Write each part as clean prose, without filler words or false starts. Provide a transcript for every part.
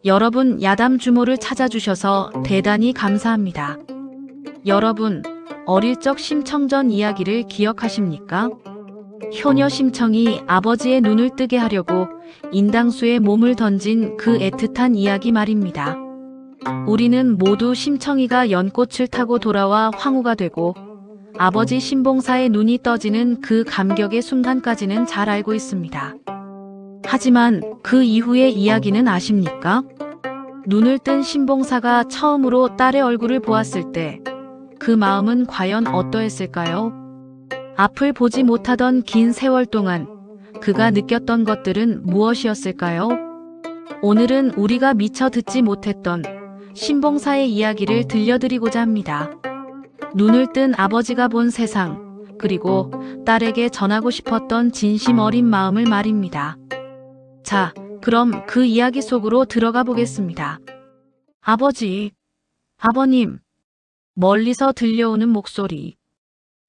여러분 야담 주모를 찾아주셔서 대단히 감사합니다. 여러분, 어릴 적 심청전 이야기를 기억하십니까? 효녀 심청이 아버지의 눈을 뜨게 하려고 인당수에 몸을 던진 그 애틋한 이야기 말입니다. 우리는 모두 심청이가 연꽃을 타고 돌아와 황후가 되고 아버지 신봉사의 눈이 떠지는 그 감격의 순간까지는 잘 알고 있습니다. 하지만 그 이후의 이야기는 아십니까? 눈을 뜬 신봉사가 처음으로 딸의 얼굴을 보았을 때 그 마음은 과연 어떠했을까요? 앞을 보지 못하던 긴 세월 동안 그가 느꼈던 것들은 무엇이었을까요? 오늘은 우리가 미처 듣지 못했던 신봉사의 이야기를 들려드리고자 합니다. 눈을 뜬 아버지가 본 세상, 그리고 딸에게 전하고 싶었던 진심 어린 마음을 말입니다. 자, 그럼 그 이야기 속으로 들어가 보겠습니다. 아버지, 아버님, 멀리서 들려오는 목소리.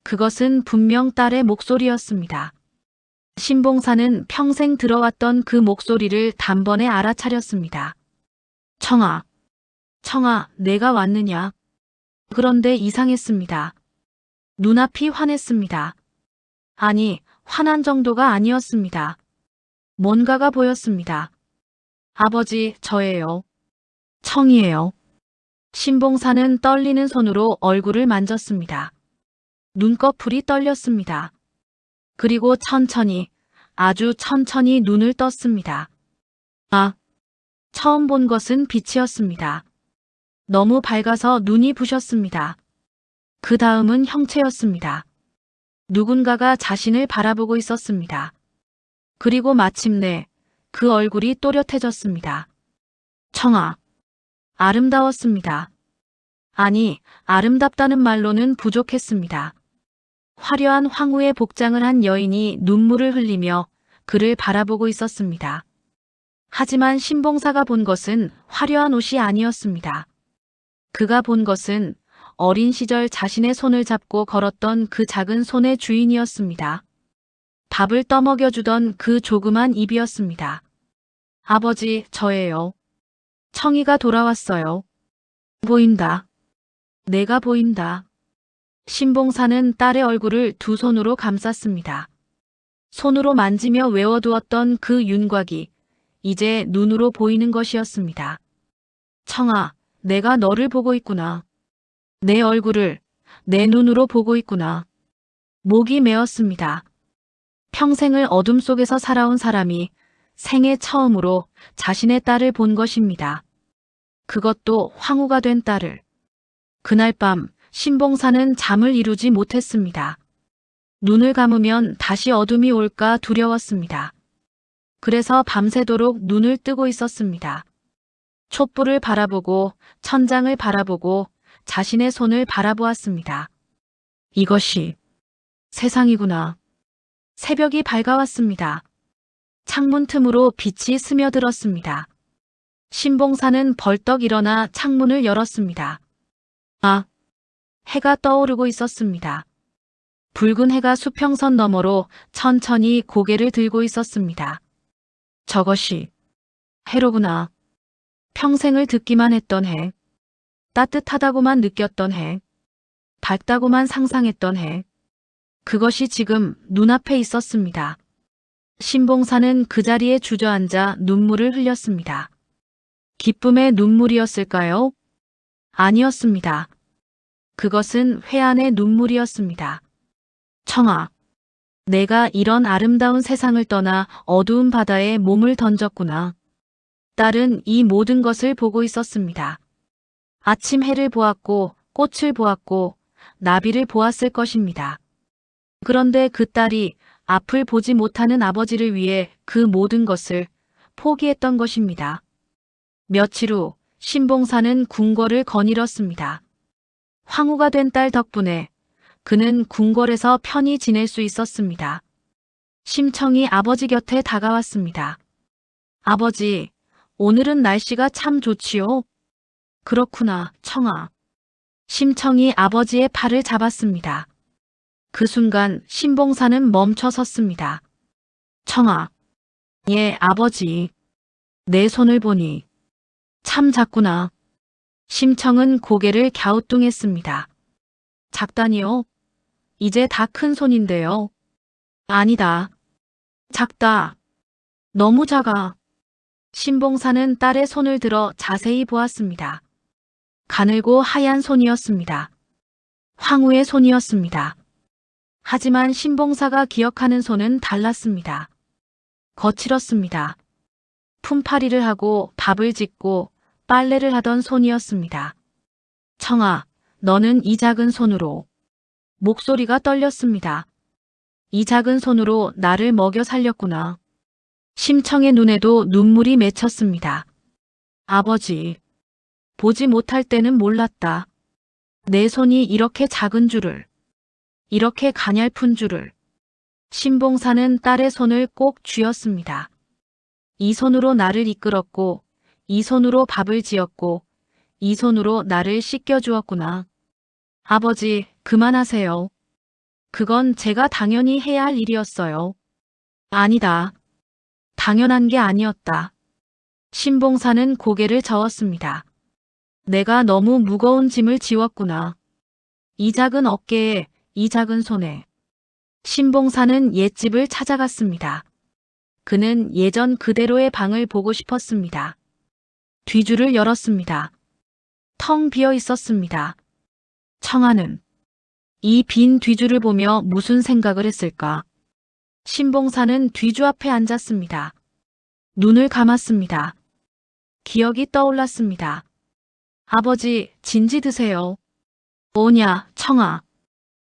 그것은 분명 딸의 목소리였습니다. 신봉사는 평생 들어왔던 그 목소리를 단번에 알아차렸습니다. 청아, 청아, 내가 왔느냐? 그런데 이상했습니다. 눈앞이 환했습니다. 아니, 환한 정도가 아니었습니다. 뭔가가 보였습니다. 아버지, 저예요. 청이에요. 신봉사는 떨리는 손으로 얼굴을 만졌습니다. 눈꺼풀이 떨렸습니다. 그리고 천천히, 아주 천천히 눈을 떴습니다. 아, 처음 본 것은 빛이었습니다. 너무 밝아서 눈이 부셨습니다. 그 다음은 형체였습니다. 누군가가 자신을 바라보고 있었습니다. 그리고 마침내 그 얼굴이 또렷해졌습니다. 청아, 아름다웠습니다. 아니, 아름답다는 말로는 부족했습니다. 화려한 황후의 복장을 한 여인이 눈물을 흘리며 그를 바라보고 있었습니다. 하지만 신봉사가 본 것은 화려한 옷이 아니었습니다. 그가 본 것은 어린 시절 자신의 손을 잡고 걸었던 그 작은 손의 주인이었습니다. 밥을 떠먹여주던 그 조그만 입이었습니다. 아버지, 저예요. 청이가 돌아왔어요. 보인다. 내가 보인다. 신봉사는 딸의 얼굴을 두 손으로 감쌌습니다. 손으로 만지며 외워두었던 그 윤곽이 이제 눈으로 보이는 것이었습니다. 청아, 내가 너를 보고 있구나. 내 얼굴을 내 눈으로 보고 있구나. 목이 메었습니다. 평생을 어둠 속에서 살아온 사람이 생애 처음으로 자신의 딸을 본 것입니다. 그것도 황후가 된 딸을. 그날 밤 신봉사는 잠을 이루지 못했습니다. 눈을 감으면 다시 어둠이 올까 두려웠습니다. 그래서 밤새도록 눈을 뜨고 있었습니다. 촛불을 바라보고 천장을 바라보고 자신의 손을 바라보았습니다. 이것이 세상이구나. 새벽이 밝아왔습니다. 창문 틈으로 빛이 스며들었습니다. 신봉사는 벌떡 일어나 창문을 열었습니다. 아, 해가 떠오르고 있었습니다. 붉은 해가 수평선 너머로 천천히 고개를 들고 있었습니다. 저것이 해로구나. 평생을 듣기만 했던 해. 따뜻하다고만 느꼈던 해. 밝다고만 상상했던 해. 그것이 지금 눈앞에 있었습니다. 신봉사는 그 자리에 주저앉아 눈물을 흘렸습니다. 기쁨의 눈물이었을까요? 아니었습니다. 그것은 회한의 눈물이었습니다. 청아, 내가 이런 아름다운 세상을 떠나 어두운 바다에 몸을 던졌구나. 딸은 이 모든 것을 보고 있었습니다. 아침 해를 보았고 꽃을 보았고 나비를 보았을 것입니다. 그런데 그 딸이 앞을 보지 못하는 아버지를 위해 그 모든 것을 포기했던 것입니다. 며칠 후 신봉사는 궁궐을 거닐었습니다. 황후가 된 딸 덕분에 그는 궁궐에서 편히 지낼 수 있었습니다. 심청이 아버지 곁에 다가왔습니다. 아버지, 오늘은 날씨가 참 좋지요? 그렇구나, 청아. 심청이 아버지의 팔을 잡았습니다. 그 순간 신봉사는 멈춰 섰습니다. 청아. 예, 아버지. 내 손을 보니 참 작구나. 심청은 고개를 갸우뚱했습니다. 작다니요? 이제 다 큰 손인데요. 아니다. 작다. 너무 작아. 신봉사는 딸의 손을 들어 자세히 보았습니다. 가늘고 하얀 손이었습니다. 황후의 손이었습니다. 하지만 신봉사가 기억하는 손은 달랐습니다. 거칠었습니다. 품팔이를 하고 밥을 짓고 빨래를 하던 손이었습니다. 청아, 너는 이 작은 손으로. 목소리가 떨렸습니다. 이 작은 손으로 나를 먹여 살렸구나. 심청의 눈에도 눈물이 맺혔습니다. 아버지, 보지 못할 때는 몰랐다. 내 손이 이렇게 작은 줄을, 이렇게 가냘픈 줄을. 신봉사는 딸의 손을 꼭 쥐었습니다. 이 손으로 나를 이끌었고, 이 손으로 밥을 지었고, 이 손으로 나를 씻겨주었구나. 아버지, 그만하세요. 그건 제가 당연히 해야 할 일이었어요. 아니다. 당연한 게 아니었다. 신봉사는 고개를 저었습니다. 내가 너무 무거운 짐을 지웠구나. 이 작은 어깨에, 이 작은 손에. 신봉사는 옛집을 찾아갔습니다. 그는 예전 그대로의 방을 보고 싶었습니다. 뒤줄을 열었습니다. 텅 비어 있었습니다. 청아는 이 빈 뒤줄을 보며 무슨 생각을 했을까? 신봉사는 뒤주 앞에 앉았습니다. 눈을 감았습니다. 기억이 떠올랐습니다. 아버지, 진지 드세요. 뭐냐, 청아.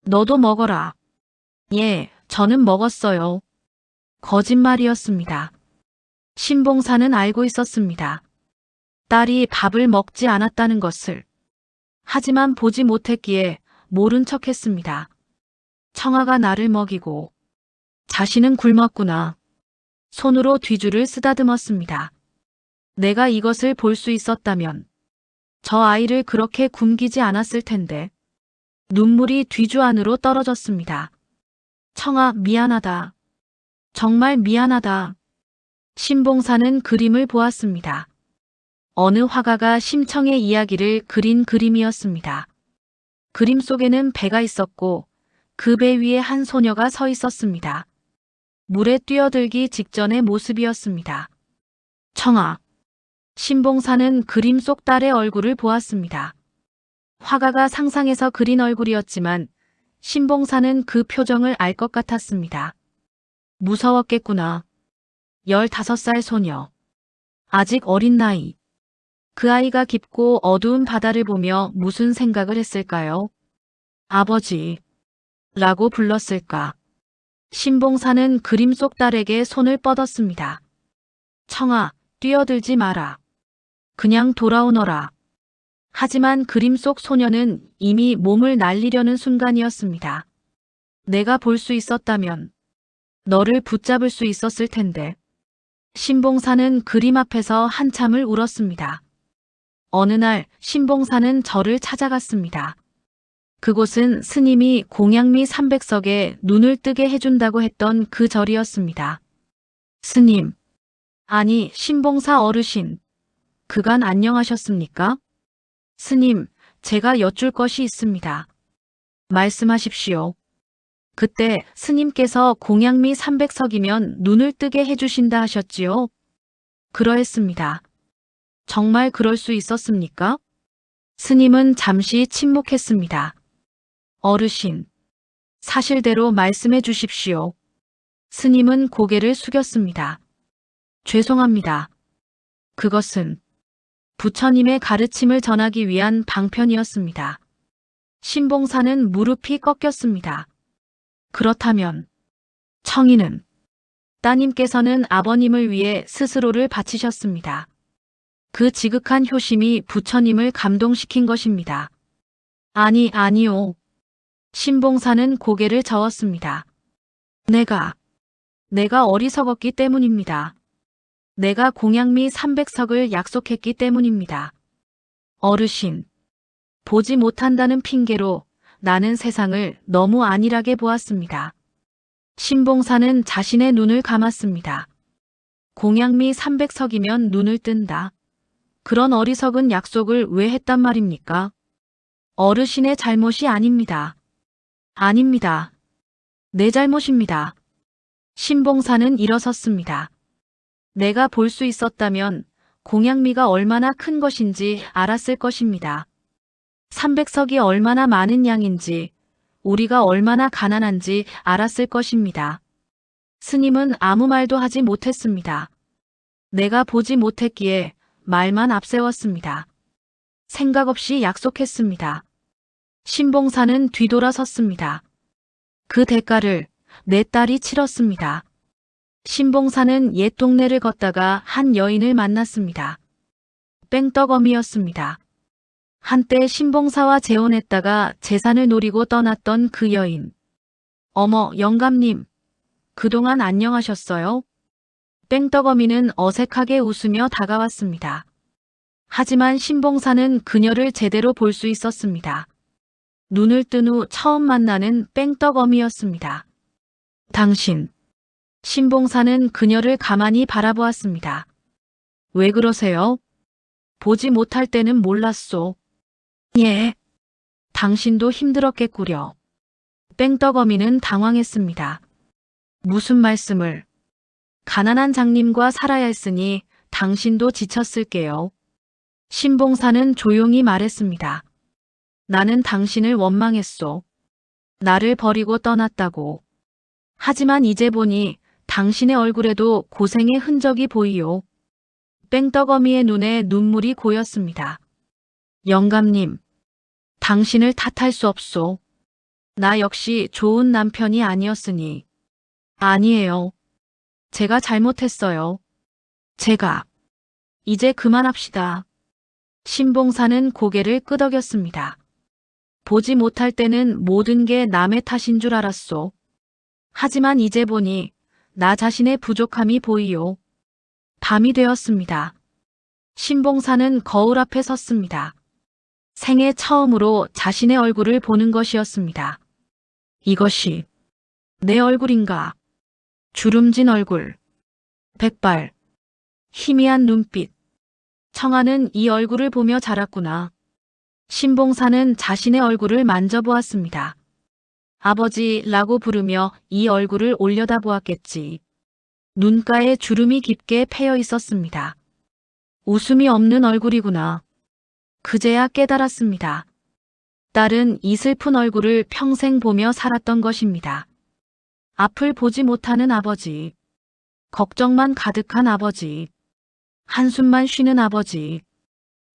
너도 먹어라. 예, 저는 먹었어요. 거짓말이었습니다. 신봉사는 알고 있었습니다. 딸이 밥을 먹지 않았다는 것을. 하지만 보지 못했기에 모른 척했습니다. 청아가 나를 먹이고 자신은 굶었구나. 손으로 뒤줄을 쓰다듬었습니다. 내가 이것을 볼 수 있었다면 저 아이를 그렇게 굶기지 않았을 텐데. 눈물이 뒤주 안으로 떨어졌습니다. 청아, 미안하다. 정말 미안하다. 신봉사는 그림을 보았습니다. 어느 화가가 심청의 이야기를 그린 그림이었습니다. 그림 속에는 배가 있었고 그 배 위에 한 소녀가 서 있었습니다. 물에 뛰어들기 직전의 모습이었습니다. 청아. 신봉사는 그림 속 딸의 얼굴을 보았습니다. 화가가 상상해서 그린 얼굴이었지만 신봉사는 그 표정을 알 것 같았습니다. 무서웠겠구나. 15살 소녀. 아직 어린 나이. 그 아이가 깊고 어두운 바다를 보며 무슨 생각을 했을까요? 아버지. 라고 불렀을까? 신봉사는 그림 속 딸에게 손을 뻗었습니다. 청아, 뛰어들지 마라. 그냥 돌아오너라. 하지만 그림 속 소녀는 이미 몸을 날리려는 순간이었습니다. 내가 볼 수 있었다면 너를 붙잡을 수 있었을 텐데. 신봉사는 그림 앞에서 한참을 울었습니다. 어느 날 신봉사는 절을 찾아갔습니다. 그곳은 스님이 공양미 300석에 눈을 뜨게 해준다고 했던 그 절이었습니다. 스님. 아니, 신봉사 어르신. 그간 안녕하셨습니까? 스님, 제가 여쭐 것이 있습니다. 말씀하십시오. 그때 스님께서 공양미 300석이면 눈을 뜨게 해주신다 하셨지요? 그러했습니다. 정말 그럴 수 있었습니까? 스님은 잠시 침묵했습니다. 어르신, 사실대로 말씀해 주십시오. 스님은 고개를 숙였습니다. 죄송합니다. 그것은 부처님의 가르침을 전하기 위한 방편이었습니다. 신봉사는 무릎이 꺾였습니다. 그렇다면 청이는 따님께서는 아버님을 위해 스스로를 바치셨습니다. 그 지극한 효심이 부처님을 감동시킨 것입니다. 아니요. 신봉사는 고개를 저었습니다. 내가 어리석었기 때문입니다. 내가 공양미 300석을 약속했기 때문입니다. 어르신, 보지 못한다는 핑계로 나는 세상을 너무 안일하게 보았습니다. 신봉사는 자신의 눈을 감았습니다. 공양미 300석이면 눈을 뜬다. 그런 어리석은 약속을 왜 했단 말입니까? 어르신의 잘못이 아닙니다. 아닙니다. 내 잘못입니다. 신봉사는 일어섰습니다. 내가 볼 수 있었다면 공양미가 얼마나 큰 것인지 알았을 것입니다. 300석이 얼마나 많은 양인지, 우리가 얼마나 가난한지 알았을 것입니다. 스님은 아무 말도 하지 못했습니다. 내가 보지 못했기에 말만 앞세웠습니다. 생각 없이 약속했습니다. 신봉사는 뒤돌아섰습니다. 그 대가를 내 딸이 치렀습니다. 신봉사는 옛 동네를 걷다가 한 여인을 만났습니다. 뺑떡어미였습니다. 한때 신봉사와 재혼했다가 재산을 노리고 떠났던 그 여인. 어머, 영감님. 그동안 안녕하셨어요? 뺑떡어미는 어색하게 웃으며 다가왔습니다. 하지만 신봉사는 그녀를 제대로 볼 수 있었습니다. 눈을 뜬 후 처음 만나는 뺑떡어미였습니다. 당신. 신봉사는 그녀를 가만히 바라보았습니다. 왜 그러세요? 보지 못할 때는 몰랐소. 예. 당신도 힘들었겠구려. 뺑떡어미는 당황했습니다. 무슨 말씀을? 가난한 장님과 살아야 했으니 당신도 지쳤을게요. 신봉사는 조용히 말했습니다. 나는 당신을 원망했소. 나를 버리고 떠났다고. 하지만 이제 보니 당신의 얼굴에도 고생의 흔적이 보이요. 뺑떡어미의 눈에 눈물이 고였습니다. 영감님, 당신을 탓할 수 없소. 나 역시 좋은 남편이 아니었으니. 아니에요. 제가 잘못했어요. 제가. 이제 그만합시다. 신봉사는 고개를 끄덕였습니다. 보지 못할 때는 모든 게 남의 탓인 줄 알았소. 하지만 이제 보니 나 자신의 부족함이 보이요. 밤이 되었습니다. 신봉사는 거울 앞에 섰습니다. 생애 처음으로 자신의 얼굴을 보는 것이었습니다. 이것이 내 얼굴인가? 주름진 얼굴, 백발, 희미한 눈빛. 청아는 이 얼굴을 보며 자랐구나. 신봉사는 자신의 얼굴을 만져보았습니다. 아버지라고 부르며 이 얼굴을 올려다보았겠지. 눈가에 주름이 깊게 패여 있었습니다. 웃음이 없는 얼굴이구나. 그제야 깨달았습니다. 딸은 이 슬픈 얼굴을 평생 보며 살았던 것입니다. 앞을 보지 못하는 아버지. 걱정만 가득한 아버지. 한숨만 쉬는 아버지.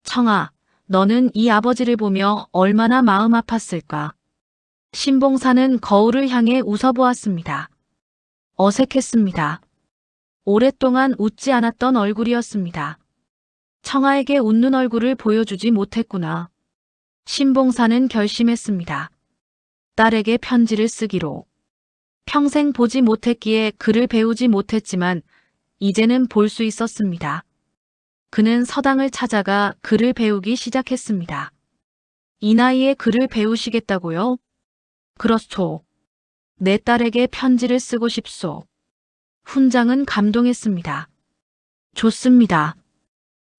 청아, 너는 이 아버지를 보며 얼마나 마음 아팠을까. 신봉사는 거울을 향해 웃어보았습니다. 어색했습니다. 오랫동안 웃지 않았던 얼굴이었습니다. 청아에게 웃는 얼굴을 보여주지 못했구나. 신봉사는 결심했습니다. 딸에게 편지를 쓰기로. 평생 보지 못했기에 글을 배우지 못했지만 이제는 볼 수 있었습니다. 그는 서당을 찾아가 글을 배우기 시작했습니다. 이 나이에 글을 배우시겠다고요? 그렇소. 내 딸에게 편지를 쓰고 싶소. 훈장은 감동했습니다. 좋습니다.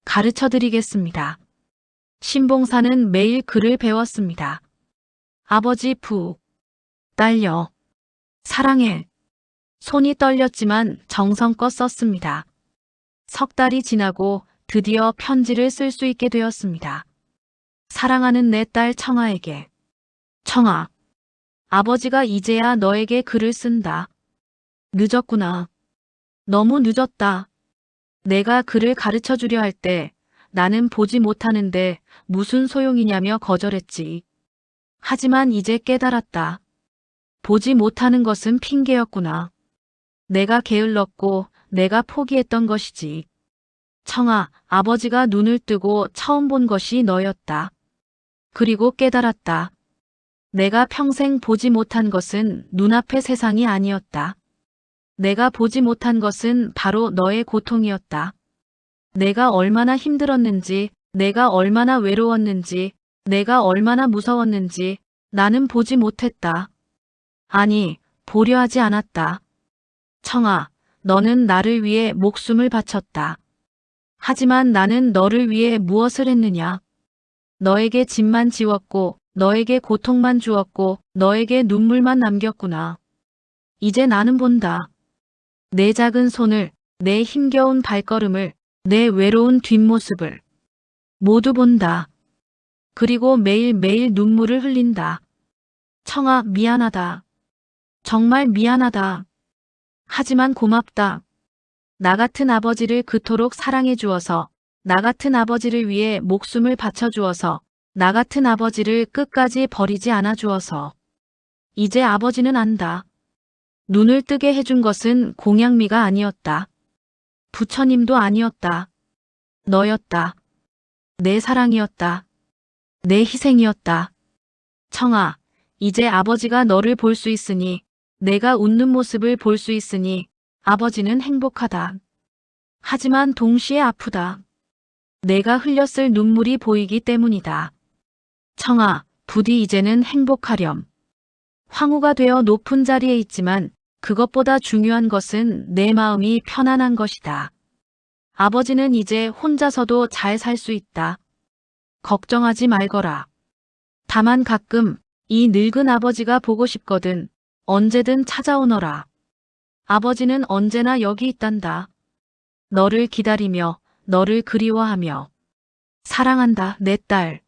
가르쳐드리겠습니다. 신봉사는 매일 글을 배웠습니다. 아버지 부, 딸여, 사랑해. 손이 떨렸지만 정성껏 썼습니다. 석 달이 지나고 드디어 편지를 쓸 수 있게 되었습니다. 사랑하는 내 딸 청아에게. 청아, 아버지가 이제야 너에게 글을 쓴다. 늦었구나. 너무 늦었다. 내가 글을 가르쳐 주려 할 때 나는 보지 못하는데 무슨 소용이냐며 거절했지. 하지만 이제 깨달았다. 보지 못하는 것은 핑계였구나. 내가 게을렀고 내가 포기했던 것이지. 청아, 아버지가 눈을 뜨고 처음 본 것이 너였다. 그리고 깨달았다. 내가 평생 보지 못한 것은 눈앞의 세상이 아니었다. 내가 보지 못한 것은 바로 너의 고통이었다. 내가 얼마나 힘들었는지, 내가 얼마나 외로웠는지, 내가 얼마나 무서웠는지 나는 보지 못했다. 아니, 보려 하지 않았다. 청아, 너는 나를 위해 목숨을 바쳤다. 하지만 나는 너를 위해 무엇을 했느냐? 너에게 짐만 지웠고, 너에게 고통만 주었고, 너에게 눈물만 남겼구나. 이제 나는 본다. 내 작은 손을, 내 힘겨운 발걸음을, 내 외로운 뒷모습을 모두 본다. 그리고 매일매일 눈물을 흘린다. 청아, 미안하다. 정말 미안하다. 하지만 고맙다. 나 같은 아버지를 그토록 사랑해 주어서, 나 같은 아버지를 위해 목숨을 바쳐 주어서, 나 같은 아버지를 끝까지 버리지 않아 주어서. 이제 아버지는 안다. 눈을 뜨게 해준 것은 공양미가 아니었다. 부처님도 아니었다. 너였다. 내 사랑이었다. 내 희생이었다. 청아, 이제 아버지가 너를 볼 수 있으니, 내가 웃는 모습을 볼 수 있으니, 아버지는 행복하다. 하지만 동시에 아프다. 내가 흘렸을 눈물이 보이기 때문이다. 청아, 부디 이제는 행복하렴. 황후가 되어 높은 자리에 있지만 그것보다 중요한 것은 내 마음이 편안한 것이다. 아버지는 이제 혼자서도 잘 살 수 있다. 걱정하지 말거라. 다만 가끔 이 늙은 아버지가 보고 싶거든. 언제든 찾아오너라. 아버지는 언제나 여기 있단다. 너를 기다리며 너를 그리워하며. 사랑한다, 내 딸.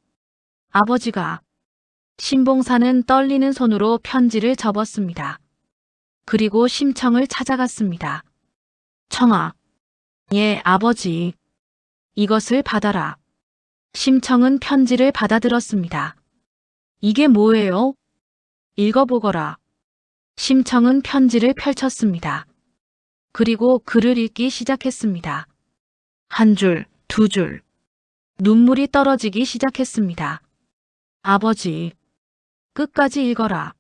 아버지가. 신봉사는 떨리는 손으로 편지를 접었습니다. 그리고 심청을 찾아갔습니다. 청아. 예, 아버지. 이것을 받아라. 심청은 편지를 받아들었습니다. 이게 뭐예요? 읽어보거라. 심청은 편지를 펼쳤습니다. 그리고 글을 읽기 시작했습니다. 한 줄, 두 줄. 눈물이 떨어지기 시작했습니다. 아버지. 끝까지 읽어라.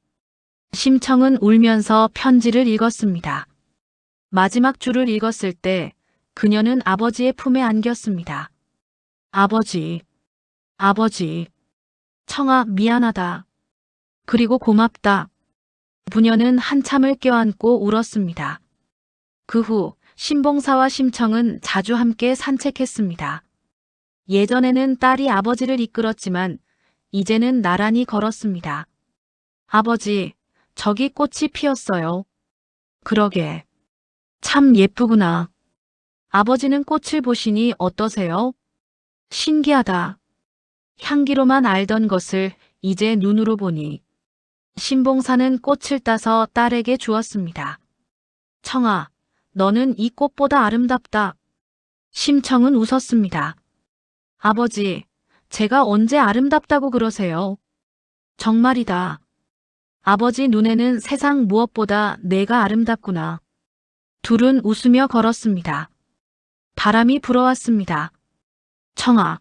심청은 울면서 편지를 읽었습니다. 마지막 줄을 읽었을 때 그녀는 아버지의 품에 안겼습니다. 아버지. 아버지. 청아, 미안하다. 그리고 고맙다. 부녀는 한참을 껴안고 울었습니다. 그 후 신봉사와 심청은 자주 함께 산책했습니다. 예전에는 딸이 아버지를 이끌었지만 이제는 나란히 걸었습니다. 아버지, 저기 꽃이 피었어요. 그러게. 참 예쁘구나. 아버지는 꽃을 보시니 어떠세요? 신기하다. 향기로만 알던 것을 이제 눈으로 보니. 신봉사는 꽃을 따서 딸에게 주었습니다. 청아, 너는 이 꽃보다 아름답다. 심청은 웃었습니다. 아버지, 제가 언제 아름답다고 그러세요? 정말이다. 아버지 눈에는 세상 무엇보다 내가 아름답구나. 둘은 웃으며 걸었습니다. 바람이 불어왔습니다. 청아.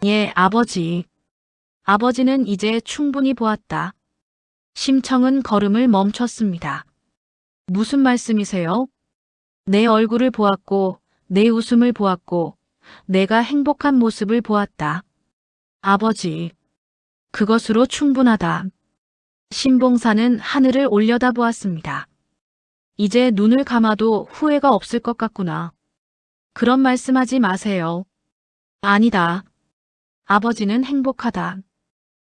예, 아버지. 아버지는 이제 충분히 보았다. 심청은 걸음을 멈췄습니다. 무슨 말씀이세요? 내 얼굴을 보았고, 내 웃음을 보았고, 내가 행복한 모습을 보았다. 아버지. 그것으로 충분하다. 신봉사는 하늘을 올려다보았습니다. 이제 눈을 감아도 후회가 없을 것 같구나. 그런 말씀하지 마세요. 아니다. 아버지는 행복하다.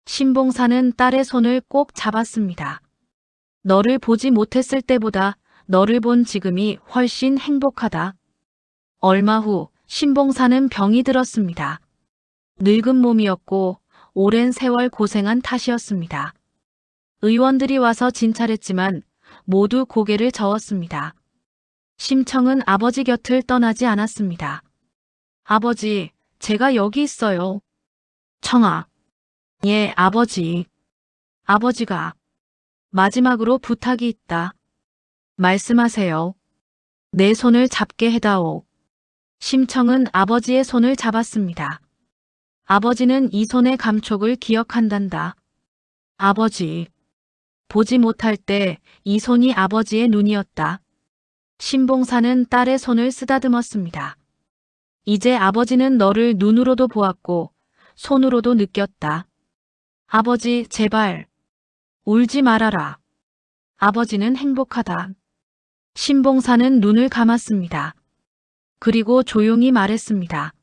신봉사는 딸의 손을 꼭 잡았습니다. 너를 보지 못했을 때보다 너를 본 지금이 훨씬 행복하다. 얼마 후 신봉사는 병이 들었습니다. 늙은 몸이었고 오랜 세월 고생한 탓이었습니다. 의원들이 와서 진찰했지만 모두 고개를 저었습니다. 심청은 아버지 곁을 떠나지 않았습니다. 아버지, 제가 여기 있어요. 청아. 예, 아버지. 아버지가. 마지막으로 부탁이 있다. 말씀하세요. 내 손을 잡게 해다오. 심청은 아버지의 손을 잡았습니다. 아버지는 이 손의 감촉을 기억한단다. 아버지. 보지 못할 때 이 손이 아버지의 눈이었다. 신봉사는 딸의 손을 쓰다듬었습니다. 이제 아버지는 너를 눈으로도 보았고 손으로도 느꼈다. 아버지, 제발. 울지 말아라. 아버지는 행복하다. 신봉사는 눈을 감았습니다. 그리고 조용히 말했습니다.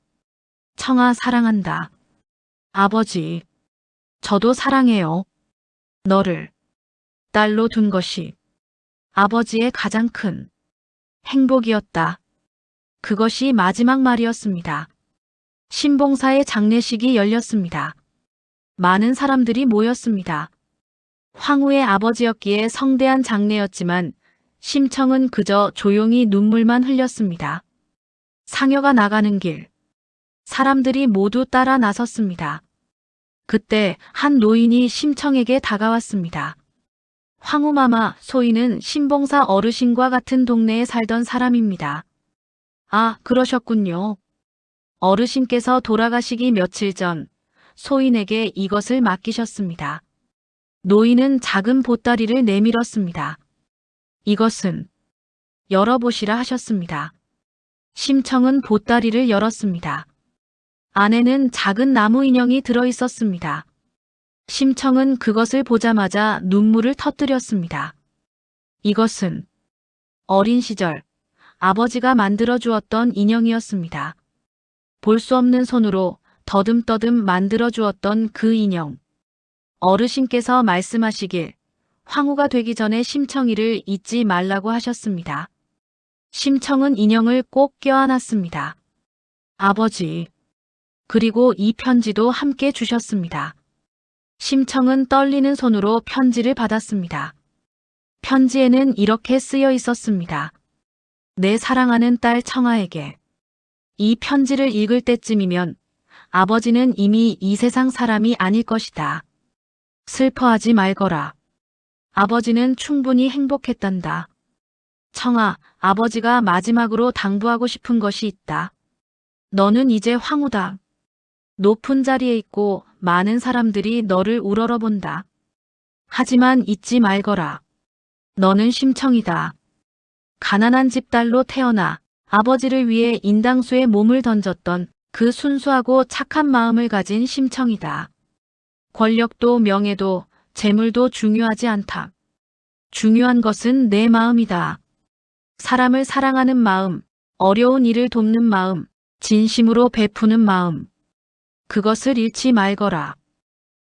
청아 사랑한다. 아버지, 저도 사랑해요. 너를 딸로 둔 것이 아버지의 가장 큰 행복이었다. 그것이 마지막 말이었습니다. 신봉사의 장례식이 열렸습니다. 많은 사람들이 모였습니다. 황후의 아버지였기에 성대한 장례였지만 심청은 그저 조용히 눈물만 흘렸습니다. 상여가 나가는 길, 사람들이 모두 따라 나섰습니다. 그때 한 노인이 심청에게 다가왔습니다. 황후마마, 소인은 신봉사 어르신과 같은 동네에 살던 사람입니다. 아, 그러셨군요. 어르신께서 돌아가시기 며칠 전 소인에게 이것을 맡기셨습니다. 노인은 작은 보따리를 내밀었습니다. 이것은 열어보시라 하셨습니다. 심청은 보따리를 열었습니다. 안에는 작은 나무 인형이 들어있었습니다. 심청은 그것을 보자마자 눈물을 터뜨렸습니다. 이것은 어린 시절 아버지가 만들어 주었던 인형이었습니다. 볼 수 없는 손으로 더듬더듬 만들어 주었던 그 인형. 어르신께서 말씀하시길 황후가 되기 전에 심청이를 잊지 말라고 하셨습니다. 심청은 인형을 꼭 껴안았습니다. 아버지. 그리고 이 편지도 함께 주셨습니다. 심청은 떨리는 손으로 편지를 받았습니다. 편지에는 이렇게 쓰여 있었습니다. 내 사랑하는 딸 청아에게. 이 편지를 읽을 때쯤이면 아버지는 이미 이 세상 사람이 아닐 것이다. 슬퍼하지 말거라. 아버지는 충분히 행복했단다. 청아, 아버지가 마지막으로 당부하고 싶은 것이 있다. 너는 이제 황후다. 높은 자리에 있고 많은 사람들이 너를 우러러본다. 하지만 잊지 말거라. 너는 심청이다. 가난한 집 딸로 태어나 아버지를 위해 인당수에 몸을 던졌던 그 순수하고 착한 마음을 가진 심청이다. 권력도 명예도 재물도 중요하지 않다. 중요한 것은 내 마음이다. 사람을 사랑하는 마음, 어려운 이를 돕는 마음, 진심으로 베푸는 마음. 그것을 잃지 말거라.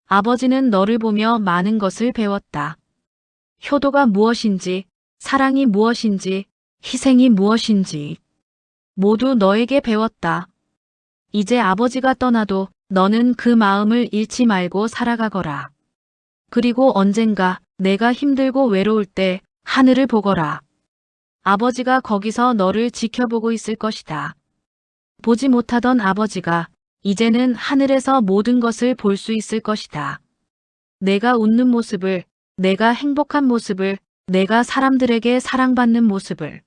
아버지는 너를 보며 많은 것을 배웠다. 효도가 무엇인지, 사랑이 무엇인지, 희생이 무엇인지 모두 너에게 배웠다. 이제 아버지가 떠나도 너는 그 마음을 잃지 말고 살아가거라. 그리고 언젠가 내가 힘들고 외로울 때 하늘을 보거라. 아버지가 거기서 너를 지켜보고 있을 것이다. 보지 못하던 아버지가 이제는 하늘에서 모든 것을 볼 수 있을 것이다. 내가 웃는 모습을, 내가 행복한 모습을, 내가 사람들에게 사랑받는 모습을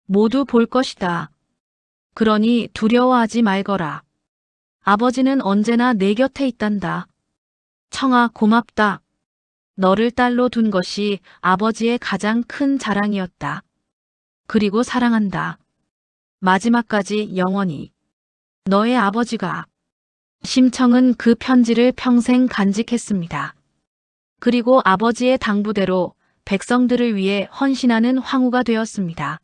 모두 볼 것이다. 그러니 두려워하지 말거라. 아버지는 언제나 내 곁에 있단다. 청아, 고맙다. 너를 딸로 둔 것이 아버지의 가장 큰 자랑이었다. 그리고 사랑한다. 마지막까지 영원히. 너의 아버지가. 심청은 그 편지를 평생 간직했습니다. 그리고 아버지의 당부대로 백성들을 위해 헌신하는 황후가 되었습니다.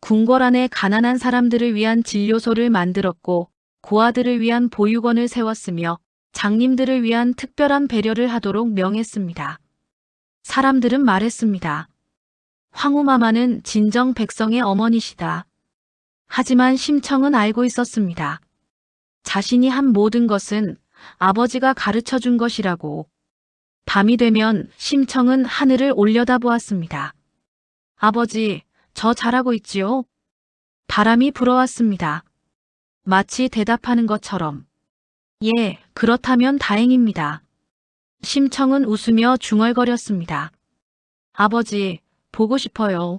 궁궐 안에 가난한 사람들을 위한 진료소를 만들었고 고아들을 위한 보육원을 세웠으며 장님들을 위한 특별한 배려를 하도록 명했습니다. 사람들은 말했습니다. 황후마마는 진정 백성의 어머니시다. 하지만 심청은 알고 있었습니다. 자신이 한 모든 것은 아버지가 가르쳐 준 것이라고. 밤이 되면 심청은 하늘을 올려다보았습니다. 아버지, 저 잘하고 있지요? 바람이 불어왔습니다. 마치 대답하는 것처럼. 예, 그렇다면 다행입니다. 심청은 웃으며 중얼거렸습니다. 아버지, 보고 싶어요.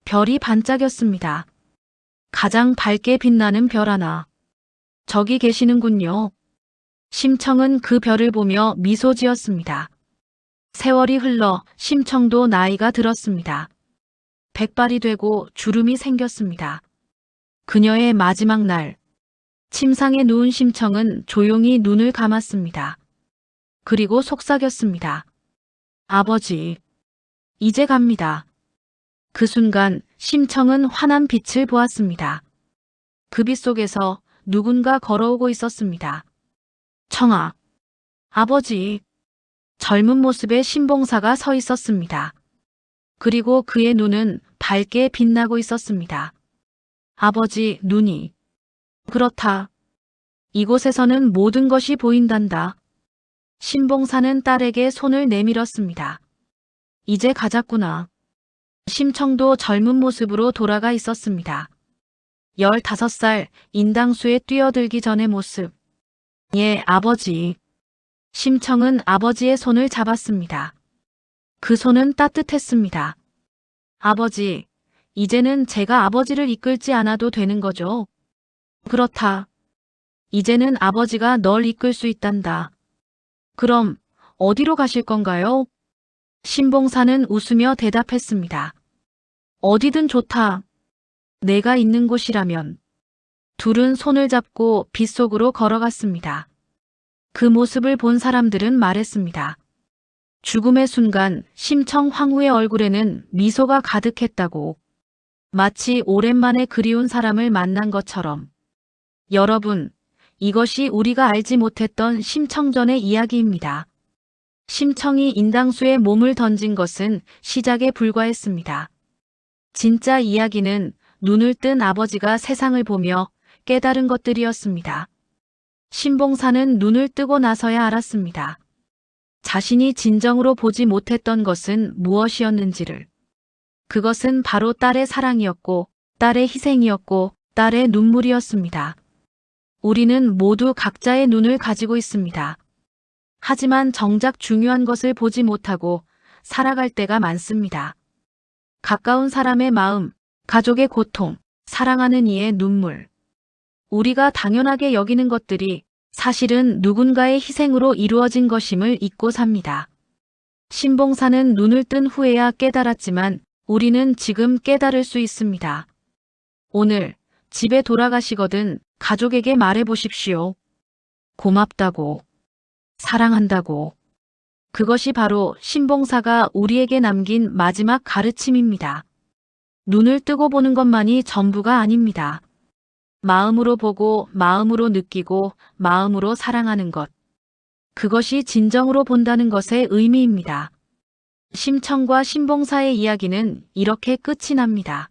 별이 반짝였습니다. 가장 밝게 빛나는 별 하나. 저기 계시는군요. 심청은 그 별을 보며 미소 지었습니다. 세월이 흘러 심청도 나이가 들었습니다. 백발이 되고 주름이 생겼습니다. 그녀의 마지막 날, 침상에 누운 심청은 조용히 눈을 감았습니다. 그리고 속삭였습니다. 아버지, 이제 갑니다. 그 순간 심청은 환한 빛을 보았습니다. 그 빛 속에서 누군가 걸어오고 있었습니다. 청아. 아버지. 젊은 모습의 신봉사가 서 있었습니다. 그리고 그의 눈은 밝게 빛나고 있었습니다. 아버지 눈이. 그렇다. 이곳에서는 모든 것이 보인단다. 신봉사는 딸에게 손을 내밀었습니다. 이제 가자꾸나. 심청도 젊은 모습으로 돌아가 있었습니다. 15살 인당수에 뛰어들기 전의 모습. 예, 아버지. 심청은 아버지의 손을 잡았습니다. 그 손은 따뜻했습니다. 아버지, 이제는 제가 아버지를 이끌지 않아도 되는 거죠? 그렇다. 이제는 아버지가 널 이끌 수 있단다. 그럼 어디로 가실 건가요? 신봉사는 웃으며 대답했습니다. 어디든 좋다. 내가 있는 곳이라면. 둘은 손을 잡고 빛 속으로 걸어갔습니다. 그 모습을 본 사람들은 말했습니다. 죽음의 순간 심청 황후의 얼굴에는 미소가 가득했다고. 마치 오랜만에 그리운 사람을 만난 것처럼. 여러분, 이것이 우리가 알지 못했던 심청전의 이야기입니다. 심청이 인당수에 몸을 던진 것은 시작에 불과했습니다. 진짜 이야기는 눈을 뜬 아버지가 세상을 보며 깨달은 것들이었습니다. 신봉사는 눈을 뜨고 나서야 알았습니다. 자신이 진정으로 보지 못했던 것은 무엇이었는지를. 그것은 바로 딸의 사랑이었고, 딸의 희생이었고, 딸의 눈물이었습니다. 우리는 모두 각자의 눈을 가지고 있습니다. 하지만 정작 중요한 것을 보지 못하고 살아갈 때가 많습니다. 가까운 사람의 마음, 가족의 고통, 사랑하는 이의 눈물. 우리가 당연하게 여기는 것들이 사실은 누군가의 희생으로 이루어진 것임을 잊고 삽니다. 신봉사는 눈을 뜬 후에야 깨달았지만 우리는 지금 깨달을 수 있습니다. 오늘 집에 돌아가시거든 가족에게 말해보십시오. 고맙다고. 사랑한다고. 그것이 바로 신봉사가 우리에게 남긴 마지막 가르침입니다. 눈을 뜨고 보는 것만이 전부가 아닙니다. 마음으로 보고 마음으로 느끼고 마음으로 사랑하는 것. 그것이 진정으로 본다는 것의 의미입니다. 심청과 신봉사의 이야기는 이렇게 끝이 납니다.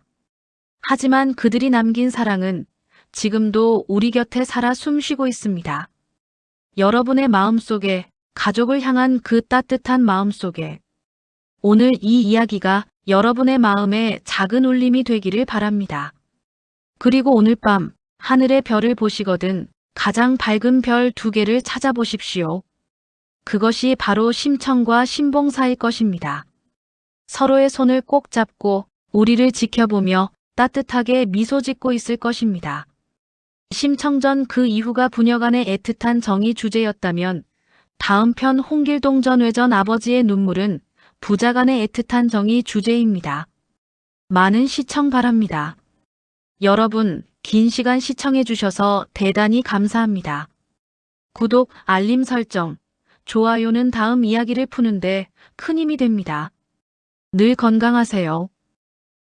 하지만 그들이 남긴 사랑은 지금도 우리 곁에 살아 숨쉬고 있습니다. 여러분의 마음속에, 가족을 향한 그 따뜻한 마음속에 오늘 이 이야기가 여러분의 마음에 작은 울림이 되기를 바랍니다. 그리고 오늘 밤 하늘의 별을 보시거든 가장 밝은 별 2개를 찾아보십시오. 그것이 바로 심청과 신봉사일 것입니다. 서로의 손을 꼭 잡고 우리를 지켜보며 따뜻하게 미소 짓고 있을 것입니다. 심청전 그 이후가 부녀간의 애틋한 정이 주제였다면 다음 편 홍길동전 외전 아버지의 눈물은 부자간의 애틋한 정이 주제입니다. 많은 시청 바랍니다. 여러분, 긴 시간 시청해 주셔서 대단히 감사합니다. 구독, 알림 설정, 좋아요는 다음 이야기를 푸는데 큰 힘이 됩니다. 늘 건강하세요.